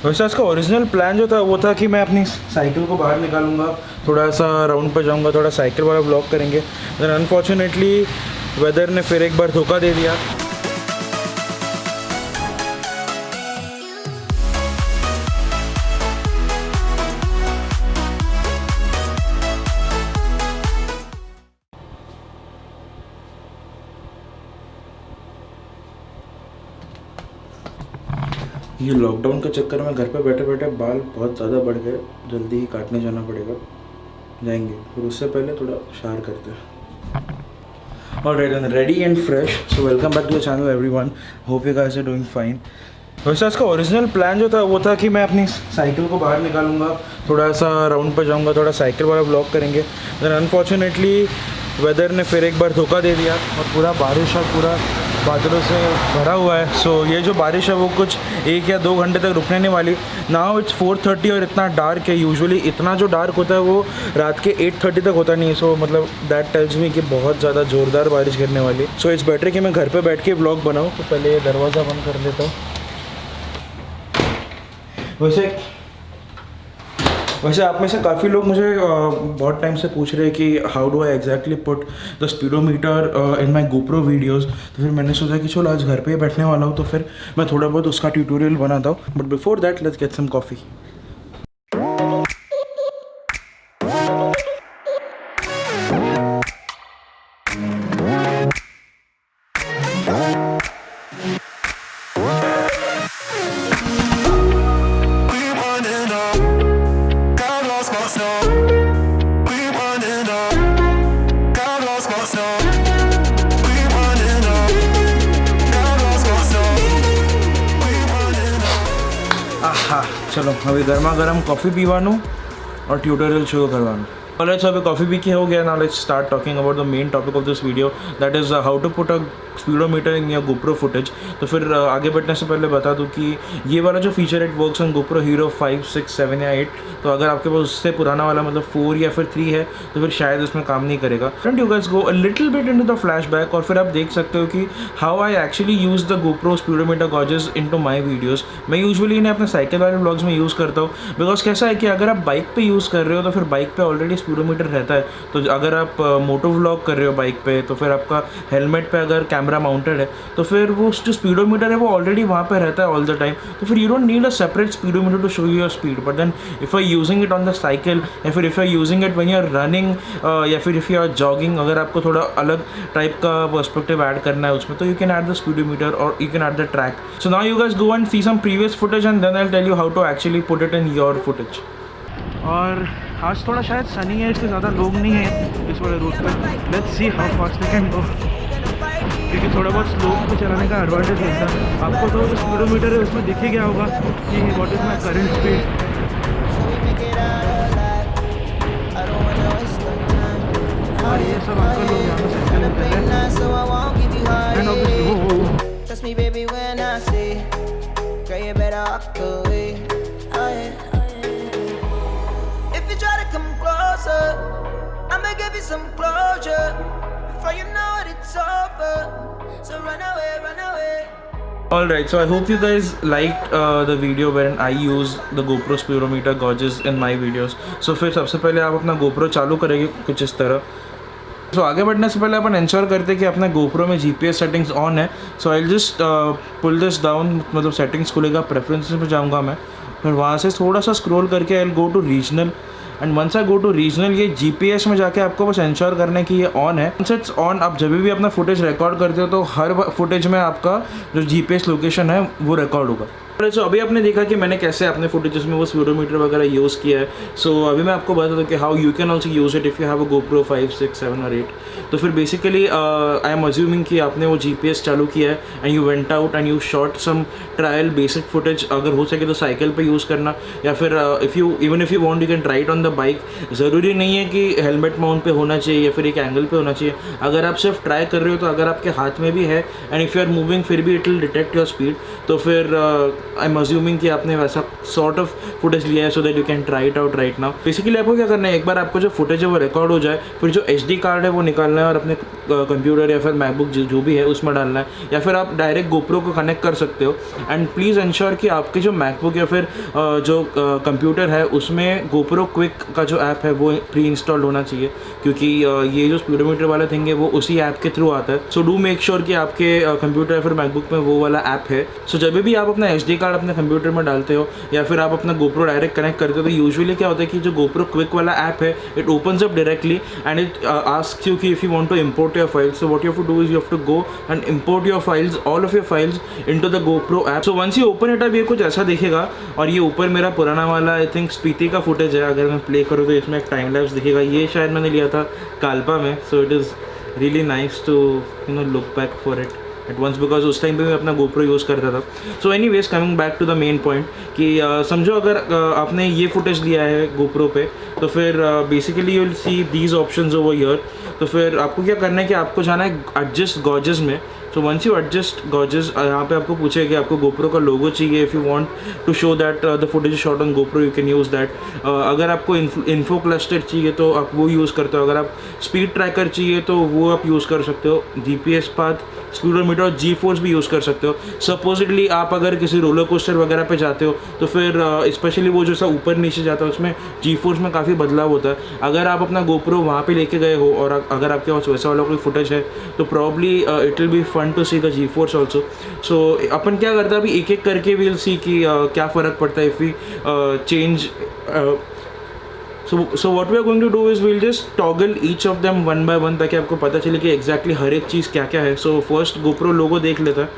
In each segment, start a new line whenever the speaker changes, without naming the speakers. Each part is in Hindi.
वैसे इसका ओरिजिनल प्लान जो था वो था कि मैं अपनी साइकिल को बाहर निकालूंगा, थोड़ा सा राउंड पर जाऊंगा, थोड़ा साइकिल वाला ब्लॉग करेंगे। देन अनफॉर्चुनेटली वेदर ने फिर एक बार धोखा दे दिया। ये लॉकडाउन के चक्कर में घर पे बैठे बैठे बाल बहुत ज़्यादा बढ़ गए, जल्दी ही काटने जाना पड़ेगा, जाएंगे। फिर उससे पहले थोड़ा शार करते हैं। Alright and ready and fresh, so welcome back to the channel everyone, hope you guys are doing fine. वैसे इसका ओरिजिनल प्लान जो था वो था कि मैं अपनी साइकिल को बाहर निकालूंगा, थोड़ा सा राउंड पर जाऊंगा, थोड़ा साइकिल वाला ब्लॉग करेंगे। देन अनफॉर्चुनेटली वेदर ने फिर एक बार धोखा दे दिया और पूरा बारिश और पूरा बादलों से भरा हुआ है। सो ये जो बारिश है वो कुछ 1 या 2 घंटे तक रुकने नहीं वाली। नाउ इट्स 4:30 और इतना डार्क है। यूजुअली इतना जो डार्क होता है वो रात के 8:30 तक होता नहीं है। सो मतलब दैट टेल्स मी कि बहुत ज़्यादा ज़ोरदार बारिश गिरने वाली। सो इट्स बेटर कि मैं घर पे बैठ के व्लॉग बनाऊँ। तो पहले ये दरवाज़ा बंद कर देता हूँ। वैसे आप में से काफ़ी लोग मुझे बहुत टाइम से पूछ रहे हैं कि how do I exactly put the speedometer in my GoPro videos. तो फिर मैंने सोचा कि चलो आज घर पे ही बैठने वाला हूँ तो फिर मैं थोड़ा बहुत उसका ट्यूटोरियल बनाता हूँ। But before that let's get some coffee. चलो अभी गर्मा गर्म कॉफ़ी पीवानू और ट्यूटोरियल शुरू करवानू। ऑलराइट, सो अभी कॉफ़ी पी के हो गया। Now let's start talking about the main topic of this video, that is how to put a speedometer in your GoPro footage. तो फिर आगे बढ़ने से पहले बता दूं कि ये वाला जो feature it works on GoPro hero 5, 6, 7 या 8। तो अगर आपके पास उससे पुराना वाला मतलब 4 या फिर 3 है तो फिर शायद इसमें काम नहीं करेगा। Don't you guys go a little bit into the flashback और फिर आप देख सकते हो कि how I actually use the GoPro speedometer gauges into my videos. मैं यूजुअली इन्हें अपने साइकिल वाले व्लॉग्स में यूज़ करता हूँ, बिकॉज कैसा है कि अगर आप बाइक पे यूज़ कर रहे हो तो फिर बाइक पे ऑलरेडी स्पीडोमीटर रहता है। तो अगर आप मोटो व्लॉग कर रहे हो बाइक पे तो फिर आपका हेलमेट पे अगर कैमरा माउंटेड है तो फिर वो जो स्पीडोमीटर है वो ऑलरेडी वहाँ पे रहता है ऑल द टाइम। तो फिर you don't need a separate speedometer to show your speed. But then if I using it on the cycle या फिर if I using it when you are running या फिर इफ़ यू आर जॉगिंग, अगर आपको थोड़ा अलग टाइप का पर्सपेक्टिव ऐड करना है उसमें, तो you can add the speedometer और you can add the track. So now you guys go and see some previous footage and then I will tell you how to actually put it in your footage. और आज थोड़ा शायद सनी है, इससे ज़्यादा लोग नहीं है इस वाले रूट पर। Let's see how fast we can go, क्योंकि थोड़ा बहुत स्लो पे चलाने का एडवांटेज रहता है। आपको तो जो स्पीडोमीटर है उसमें दिख ही गया होगा कि what is my current speed. और ये सब आपका लोग यहाँ पे साइकिल में कर रहे हैं। And obviously trust me baby when I say girl you better walk away. If you try to come closer I'ma give you some closure before you know it it's over, so run away. Alright, so I hope you guys liked the video wherein I use the GoPro speedometer gauges in my videos. So फिर सबसे पहले आप अपना GoPro चालू करेंगे कुछ इस तरह। तो आगे बढ़ने से पहले अपन इंश्योर करते हैं कि अपने GoPro में GPS सेटिंग्स ऑन है। So I just pull this down, मतलब सेटिंग्स खुलेगा, प्रेफरेंसेस में जाऊँगा मैं, फिर वहाँ से थोड़ा सा स्क्रॉल करके I will go to regional and once I go to regional ये GPS में जाके आपको बस इंश्योर करना है कि ये ऑन है। वंस इट्स ऑन, आप जब भी अपना फुटेज रिकॉर्ड करते हो तो हर फुटेज में आपका जो GPS लोकेशन है वो रिकॉर्ड होगा। सो अभी आपने देखा कि मैंने कैसे अपने फुटेजेस में वो स्पीडोमीटर वगैरह यूज़ किया है। सो अभी मैं आपको बता दूँ कि how you can also use it if you have a GoPro 5, 6, 7 और 8। तो फिर बेसिकली आई एम अज्यूमिंग कि आपने वो GPS चालू किया है and you went out and you shot some trial basic footage. अगर हो सके तो साइकिल पे यूज़ करना, या फिर if you want you can try it on the bike. ज़रूरी नहीं है कि हेलमेट माउंट पे होना चाहिए या फिर एक एंगल पे होना चाहिए। अगर आप सिर्फ ट्राई कर रहे हो तो अगर आपके हाथ में भी है and if you are moving फिर भी it will detect your speed, तो फिर आई एम अज्यूमिंग कि आपने वैसा सॉर्ट ऑफ फुटेज लिया है so that you can try it out right now. Basically आपको क्या करना है, एक बार आपको जो फुटेज है वो रिकॉर्ड हो जाए, फिर जो SD कार्ड है वो निकालना है और अपने कंप्यूटर या फिर मैकबुक जो भी है उसमें डालना है, या फिर आप डायरेक्ट GoPro को कनेक्ट कर सकते हो। एंड प्लीज़ इंश्योर कि आपके जो मैकबुक या फिर जो कंप्यूटर है उसमें GoPro क्विक का जो ऐप है वो प्री इंस्टॉल्ड होना चाहिए, क्योंकि ये जो स्पीडोमीटर वाला थिंग है वो उसी ऐप के थ्रू आता है। सो डू मेक श्योर कि आपके कंप्यूटर या फिर मैकबुक में वो वाला ऐप है। सो जब भी आप अपना SD कार्ड अपने कंप्यूटर में डालते हो या फिर आप अपना GoPro डायरेक्ट कनेक्ट करते हो, तो यूजुअली क्या होता है कि जो GoPro क्विक वाला ऐप है it opens up directly and it asks you कि if you want to import your files, so what you have to do is you have to go and import your files, all of your files into the GoPro app. So once you open it up ये कुछ ऐसा दिखेगा। और ये ऊपर मेरा पुराना वाला आई थिंक स्पीति का फुटेज है, अगर मैं प्ले करूँ तो इसमें एक टाइम लैप्स दिखेगा। ये शायद मैंने लिया था काल्पा में। So it is really nice to you know look back for it at once, because उस टाइम पे मैं अपना GoPro यूज़ करता था। So anyways coming back to the main point कि समझो अगर आपने ये फुटेज लिया है GoPro पे, तो फिर basically you will see these options over here. तो फिर आपको क्या करना है कि आपको जाना है एडजस्ट गॉजेस में। सो वंस यू एडजस्ट गॉजेस, यहाँ पे आपको पूछेगा कि आपको GoPro का लोगो चाहिए। If you want to show that the footage shot on GoPro you can use that. अगर आपको इन्फो क्लस्टर चाहिए तो आप वो यूज़ करते हो। अगर आप स्पीड ट्रैकर चाहिए तो वो आप यूज़ कर सकते हो। GPS पाथ, स्पीडोमीटर और G-फोर्स भी यूज़ कर सकते हो। सपोजिटली आप अगर किसी रोलर कोस्टर वगैरह पे जाते हो तो फिर स्पेशली वो जो सा ऊपर नीचे जाता है उसमें G-फोर्स में काफ़ी बदलाव होता है। अगर आप अपना GoPro वहाँ पे लेके गए हो और अगर आपके पास वैसा वाला कोई फुटेज है तो probably it will be fun to see the G force also. So अपन क्या करता है अभी एक एक करके विल सी कि क्या फ़र्क पड़ता है if we change. So what we are going to do is we'll just toggle each of them one by one ताकि आपको पता चले कि exactly हर एक चीज़ क्या क्या है। So first GoPro लोगो देख लेता है।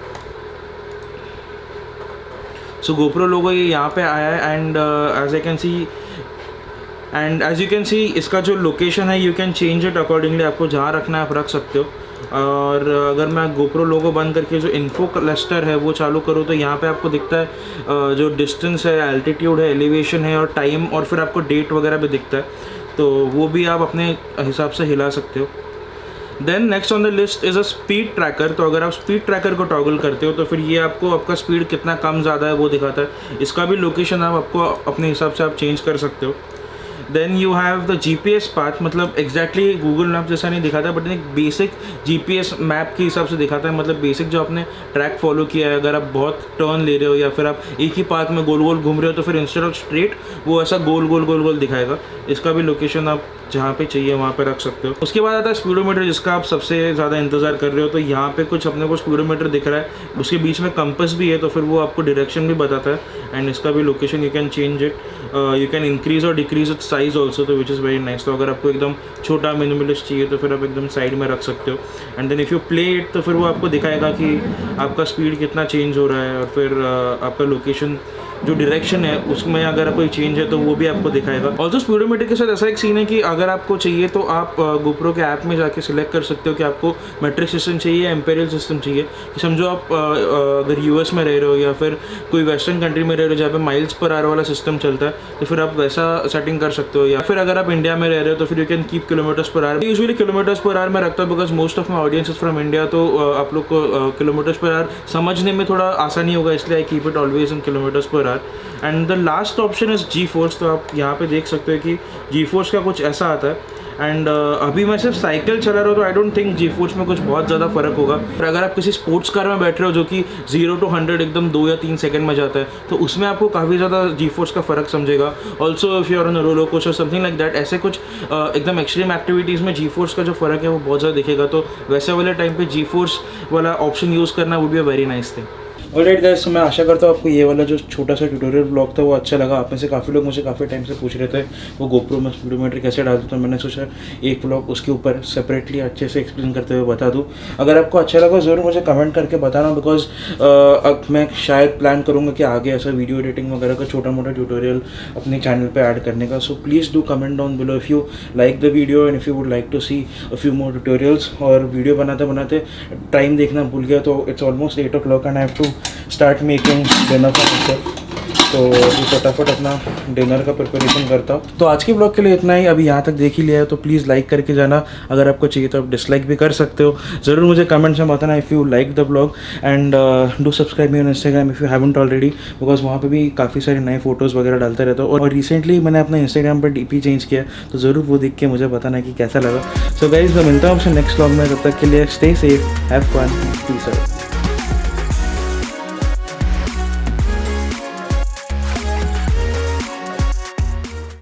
So GoPro लोगो ये यहाँ पे आया है and as you can see इसका जो लोकेशन है you can change it accordingly, आपको जहाँ रखना है आप रख सकते हो। और अगर मैं GoPro लोगो बंद करके जो इन्फो क्लस्टर है वो चालू करूँ तो यहाँ पे आपको दिखता है जो डिस्टेंस है, एल्टीट्यूड है, एलिवेशन है और टाइम, और फिर आपको डेट वगैरह भी दिखता है। तो वो भी आप अपने हिसाब से हिला सकते हो। Then next on the list is a speed tracker. तो अगर आप स्पीड ट्रैकर को टॉगल करते हो तो फिर ये आपको आपका स्पीड कितना कम ज़्यादा है वो दिखाता है। इसका भी लोकेशन आपको अपने हिसाब से आप चेंज कर सकते हो। Then you have the GPS path, मतलब एग्जैक्टली गूगल मैप जैसा नहीं दिखाता बट एक बेसिक GPS मैप के हिसाब से दिखाता है। मतलब बेसिक जो आपने ट्रैक फॉलो किया है, अगर आप बहुत टर्न ले रहे हो या फिर आप एक ही पाथ में गोल गोल घूम रहे हो तो फिर इंस्टेड ऑफ स्ट्रेट वो ऐसा गोल गोल दिखाएगा। इसका भी लोकेशन आप जहाँ पे चाहिए वहाँ पे रख सकते हो। उसके बाद आता है स्पीडोमीटर, जिसका आप सबसे ज़्यादा इंतज़ार कर रहे हो। तो यहाँ पे कुछ अपने को स्पीडोमीटर दिख रहा है, उसके बीच में कंपास भी है तो फिर वो आपको डायरेक्शन भी बताता है। एंड इसका भी location you can change it, you can increase और डिक्रीज इट साइज ऑल्सो, तो विच इज़ वेरी नाइस। तो अगर आपको एकदम छोटा मिनिमलिस्ट चाहिए तो फिर आप एकदम साइड में रख सकते हो। And then if you play it तो फिर वो आपको दिखाएगा कि आपका स्पीड कितना चेंज हो रहा है, और फिर आपका लोकेशन जो डायरेक्शन है उसमें अगर कोई चेंज है तो वो भी आपको दिखाएगा। ऑल्सो स्पीडोमीटर के साथ ऐसा एक सीन है कि अगर आपको चाहिए तो आप GoPro के ऐप में जाके सिलेक्ट कर सकते हो कि आपको मेट्रिक सिस्टम चाहिए या एम्पेरियल सिस्टम चाहिए। कि समझो आप अगर US में रह रहे हो या फिर कोई वेस्टर्न कंट्री में रह रहे हो जहाँ पे माइल्स पर आवर वाला सिस्टम चलता है तो फिर आप वैसा सेटिंग कर सकते हो। या फिर अगर आप इंडिया में रह रहे हो तो फिर you can keep kilometres per our. Usually kilometres per our में रखता हूँ because most of my audience is from India, तो आप लोग को किलोमीटर्स पर आवर समझने में थोड़ा आसानी होगा, इसलिए I keep it always in kilometres per hour. And the last option is G force. तो आप यहाँ पे देख सकते हो कि G-फोर्स का कुछ ऐसा आता है। एंड अभी मैं सिर्फ साइकिल चला रहा हूँ तो आई डोंट थिंक G-फोर्स में कुछ बहुत ज़्यादा फ़र्क होगा। पर अगर आप किसी स्पोर्ट्स कार में बैठ रहे हो जो कि 0 to 100 एकदम 2 या 3 सेकंड में जाता है तो उसमें आपको काफ़ी ज़्यादा G-फोर्स का फ़र्क समझेगा। Also if you are on a roller coaster something like that, ऐसे कुछ एकदम एक्सट्रीम एक्टिविटीज़ में G-फोर्स का जो फ़र्क है वो बहुत ज़्यादा दिखेगा। तो वैसे वाले टाइम पे G-फोर्स वाला ऑप्शन यूज़ करना would be a very nice thing. Alright guys, मैं आशा करता हूँ आपको ये वाला जो छोटा सा ट्यूटोरियल ब्लॉग था वो अच्छा लगा। आप में से काफ़ी लोग मुझे काफ़ी टाइम से पूछ रहे थे वो GoPro में स्पीडोमीटर कैसे डालते, तो मैंने सोचा एक ब्लॉग उसके ऊपर सेपरेटली अच्छे से एक्सप्लेन करते हुए बता दूँ। अगर आपको अच्छा लगा ज़रूर मुझे कमेंट करके बताना, बिकॉज अब मैं शायद प्लान करूँगा कि आगे ऐसा वीडियो एडिटिंग वगैरह का छोटा मोटा ट्यूटोरियल अपने चैनल पर ऐड करने का। So please do comment down below if you like the video and if you would like to see a few more tutorials. और वीडियो बनाते बनाते टाइम देखना भूल गया, तो it's almost 8 o'clock and I have to start making dinner for myself. तो अभी फटाफट अपना डिनर का प्रिपरेशन करता हूँ। तो आज के ब्लॉग के लिए इतना ही। अभी यहाँ तक देख ही लिया है तो प्लीज़ लाइक करके जाना। अगर आपको चाहिए तो आप डिसलाइक भी कर सकते हो। ज़रूर मुझे कमेंट्स में बताना if you like the blog, and do subscribe me on Instagram if you haven't already, because वहाँ पे भी काफ़ी सारे नए फोटोज़ वगैरह डालते रहता हूँ। और रिसेंटली मैंने अपना इंस्टाग्राम पर डीपी चेंज किया, तो ज़रूर वो देख के मुझे बताना कि कैसा लगा। सो गाइस, मैं मिलता हूँ आपसे नेक्स्ट ब्लॉग में। तब तक के लिए stay safe, have fun, peace out.